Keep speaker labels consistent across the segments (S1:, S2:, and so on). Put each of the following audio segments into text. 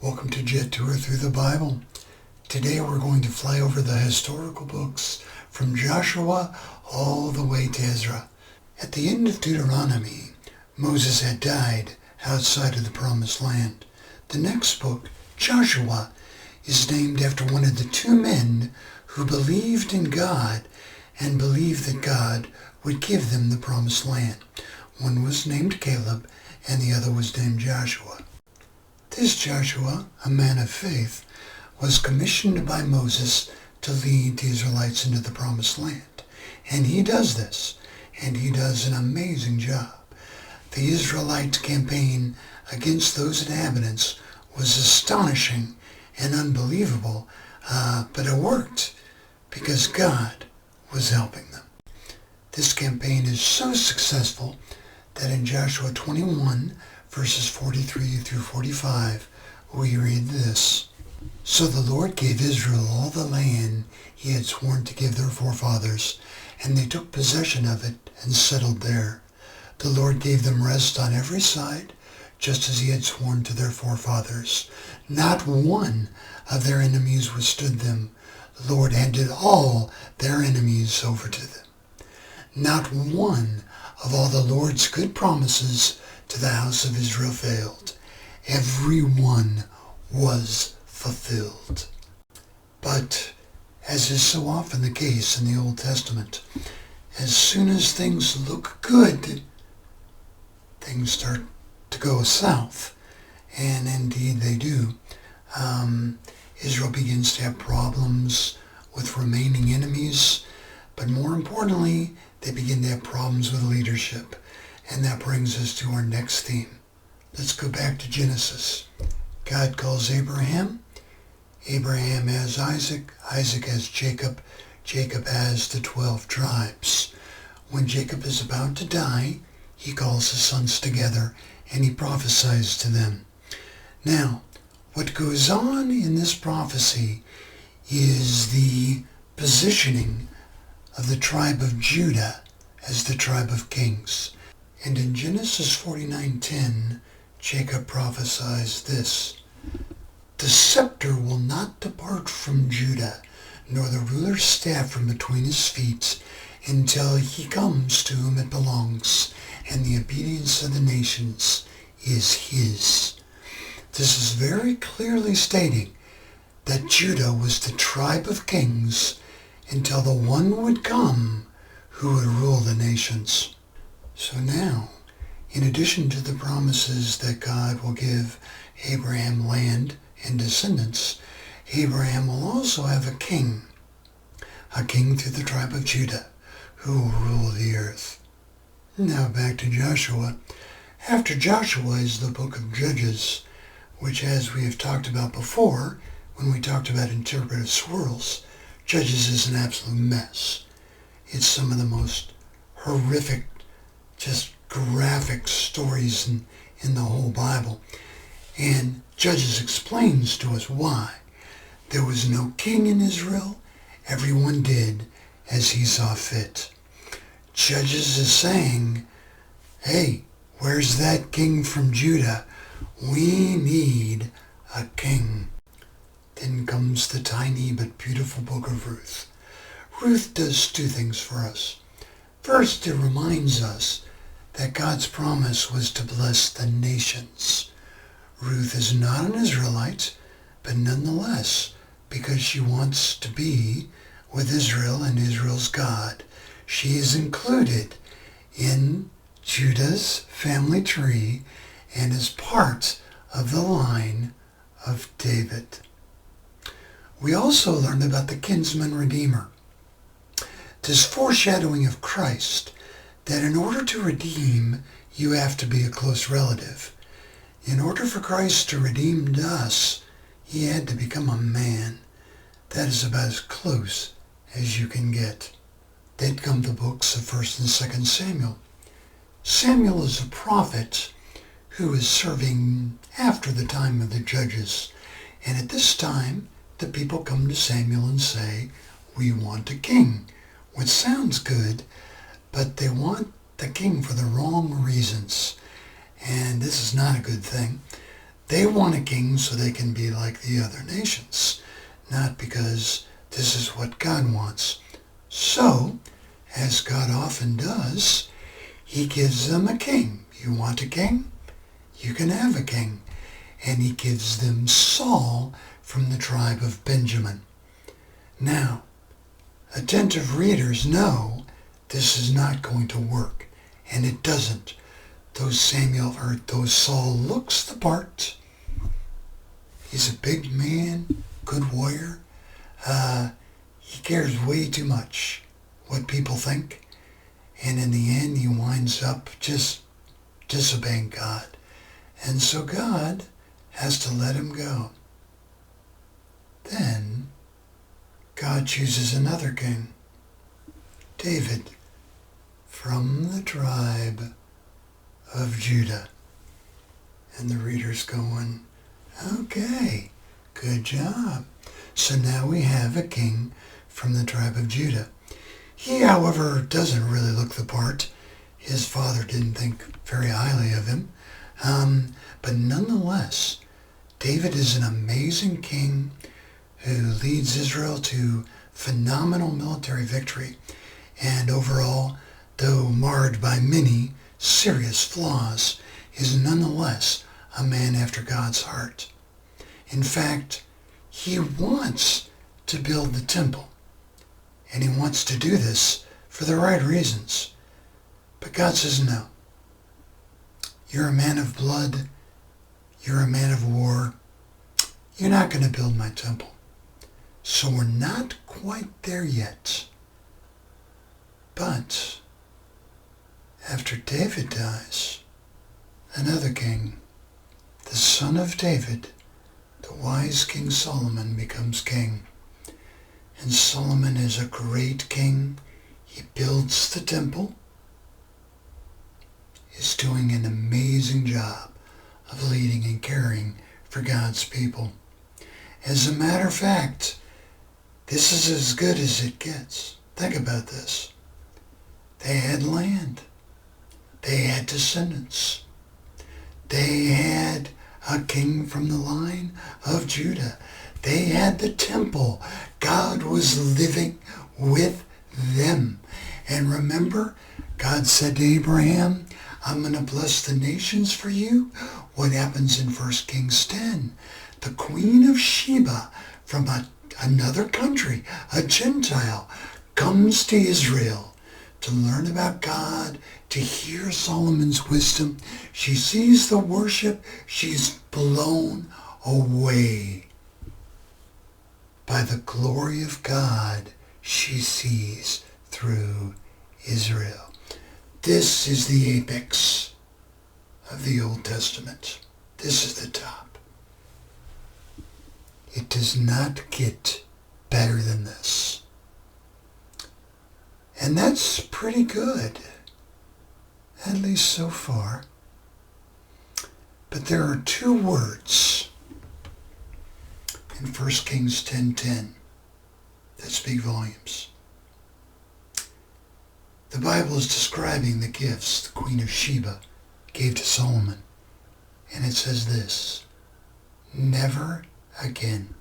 S1: Welcome to Jet Tour Through the Bible. Today we're going to fly over the historical books from Joshua all the way to Ezra. At the end of Deuteronomy, Moses had died outside of the Promised Land. The next book, Joshua, is named after one of the two men who believed in God and believed that God would give them the Promised Land. One was named Caleb and the other was named Joshua. This Joshua, a man of faith, was commissioned by Moses to lead the Israelites into the Promised Land. And he does this, and he does an amazing job. The Israelite campaign against those inhabitants was astonishing and unbelievable, but it worked because God was helping them. This campaign is so successful that in Joshua 21, verses 43 through 45, we read this. So the Lord gave Israel all the land he had sworn to give their forefathers, and they took possession of it and settled there. The Lord gave them rest on every side, just as he had sworn to their forefathers. Not one of their enemies withstood them. The Lord handed all their enemies over to them. Not one of all the Lord's good promises to the house of Israel failed. Every one was fulfilled. But, as is so often the case in the Old Testament, as soon as things look good, things start to go south. And indeed they do. Israel begins to have problems with remaining enemies, but more importantly, they begin to have problems with leadership. And that brings us to our next theme. Let's go back to Genesis. God calls Abraham. Abraham has Isaac. Isaac has Jacob. Jacob has the 12 tribes. When Jacob is about to die, he calls his sons together and he prophesies to them. Now, what goes on in this prophecy is the positioning of the tribe of Judah as the tribe of kings. And in Genesis 49:10, Jacob prophesies this. The scepter will not depart from Judah, nor the ruler's staff from between his feet, until he comes to whom it belongs, and the obedience of the nations is his. This is very clearly stating that Judah was the tribe of kings until the one would come who would rule the nations. So now, in addition to the promises that God will give Abraham land and descendants, Abraham will also have a king through the tribe of Judah, who will rule the earth. Now back to Joshua. After Joshua is the book of Judges, which, as we have talked about before, when we talked about interpretive swirls, Judges is an absolute mess. It's some of the most horrific, just graphic stories in the whole Bible. And Judges explains to us why. There was no king in Israel. Everyone did as he saw fit. Judges is saying, hey, where's that king from Judah? We need a king. Then comes the tiny but beautiful book of Ruth. Ruth does two things for us. First, it reminds us that God's promise was to bless the nations. Ruth is not an Israelite, but nonetheless, because she wants to be with Israel and Israel's God, she is included in Judah's family tree and is part of the line of David. We also learned about the kinsman redeemer. This foreshadowing of Christ, that in order to redeem, you have to be a close relative. In order for Christ to redeem us, he had to become a man. That is about as close as you can get. Then come the books of 1st and 2nd Samuel. Samuel is a prophet who is serving after the time of the judges. And at this time, the people come to Samuel and say, we want a king. Which sounds good, but they want the king for the wrong reasons. And this is not a good thing. They want a king so they can be like the other nations, not because this is what God wants. So, as God often does, he gives them a king. You want a king? You can have a king. And he gives them Saul from the tribe of Benjamin. Now, attentive readers know this is not going to work, and it doesn't. Though Saul looks the part, he's a big man, good warrior. He cares way too much what people think, and in the end he winds up just disobeying God. And so God has to let him go. Then God chooses another king, David, from the tribe of Judah. And the reader's going, okay, good job. So now we have a king from the tribe of Judah. He, however, doesn't really look the part. His father didn't think very highly of him. But nonetheless, David is an amazing king who leads Israel to phenomenal military victory, and overall, though marred by many serious flaws, is nonetheless a man after God's heart. In fact, he wants to build the temple, and he wants to do this for the right reasons. But God says no. You're a man of blood. You're a man of war. You're not going to build my temple. So we're not quite there yet. But after David dies, another king, the son of David, the wise King Solomon, becomes king. And Solomon is a great king. He builds the temple. He's doing an amazing job of leading and caring for God's people. As a matter of fact, this is as good as it gets. Think about this. They had land. They had descendants. They had a king from the line of Judah. They had the temple. God was living with them. And remember, God said to Abraham, I'm going to bless the nations for you. What happens in 1 Kings 10? The queen of Sheba from another country, a Gentile, comes to Israel to learn about God, to hear Solomon's wisdom. She sees the worship. She's blown away by the glory of God she sees through Israel. This is the apex of the Old Testament. This is the top. It does not get better than this. And that's pretty good, at least so far. But there are two words in 1 Kings 10:10 that speak volumes. The Bible is describing the gifts the Queen of Sheba gave to Solomon. And it says this, never again.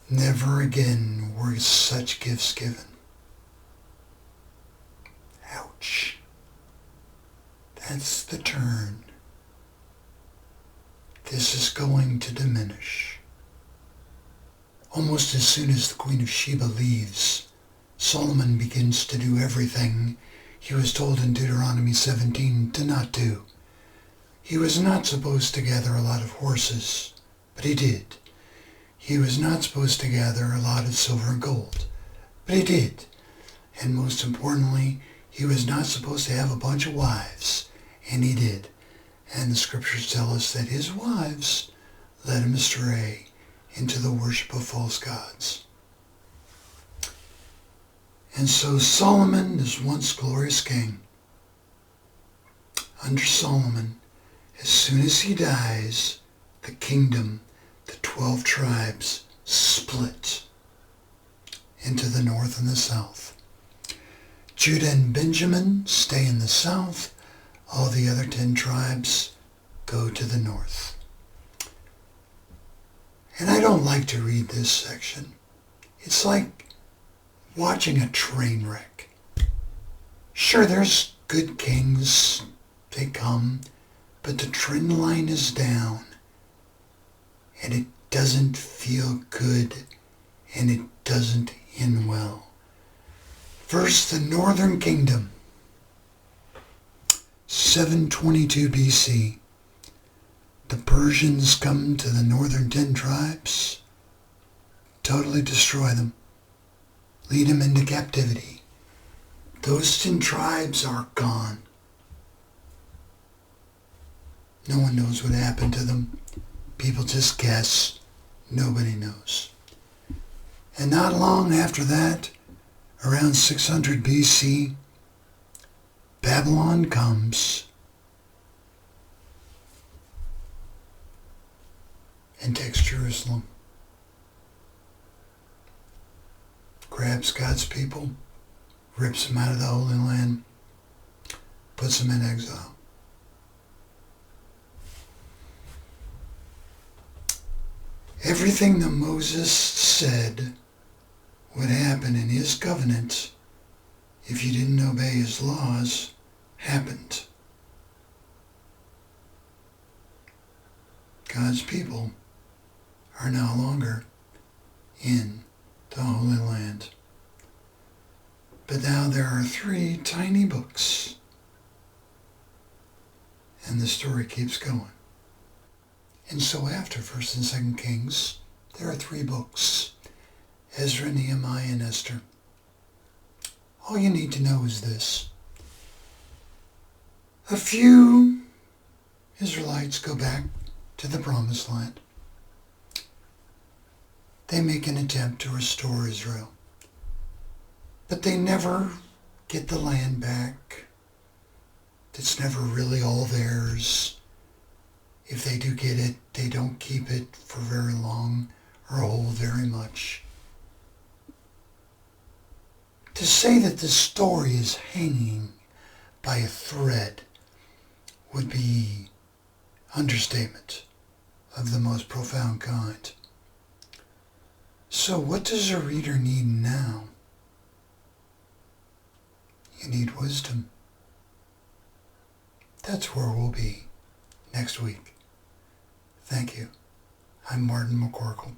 S1: Never again were such gifts given. Ouch. That's the turn. This is going to diminish. Almost as soon as the Queen of Sheba leaves, Solomon begins to do everything he was told in Deuteronomy 17 to not do. He was not supposed to gather a lot of horses, but he did. He was not supposed to gather a lot of silver and gold, but he did. And most importantly, he was not supposed to have a bunch of wives, and he did. And the scriptures tell us that his wives led him astray into the worship of false gods. And so Solomon, this once glorious king, under Solomon, as soon as he dies, the kingdom, the 12 tribes, split into the north and the south. Judah and Benjamin stay in the south, All the other 10 tribes go to the north. And I don't like to read this section. It's like watching a train wreck. Sure, there's good kings. They come, but the trend line is down. And it doesn't feel good, and it doesn't end well. First, the northern kingdom. 722 BC. The Persians come to the northern 10 tribes, totally destroy them, lead them into captivity. Those 10 tribes are gone. No one knows what happened to them. People just guess. Nobody knows. And not long after that, around 600 BC, Babylon comes and takes Jerusalem. Grabs God's people, rips them out of the Holy Land, puts them in exile. Everything that Moses said would happen in his covenant if you didn't obey his laws happened. God's people are no longer in the Holy Land. But now there are 3 tiny books, and the story keeps going. And so after 1st and 2nd Kings, there are 3 books, Ezra-Nehemiah, and Esther. All you need to know is this. A few Israelites go back to the Promised Land. They make an attempt to restore Israel. But they never get the land back. It's never really all theirs. If they do get it, they don't keep it for very long or hold very much. To say that this story is hanging by a thread would be understatement of the most profound kind. So what does a reader need now? You need wisdom. That's where we'll be next week. Thank you. I'm Martin McCorkle.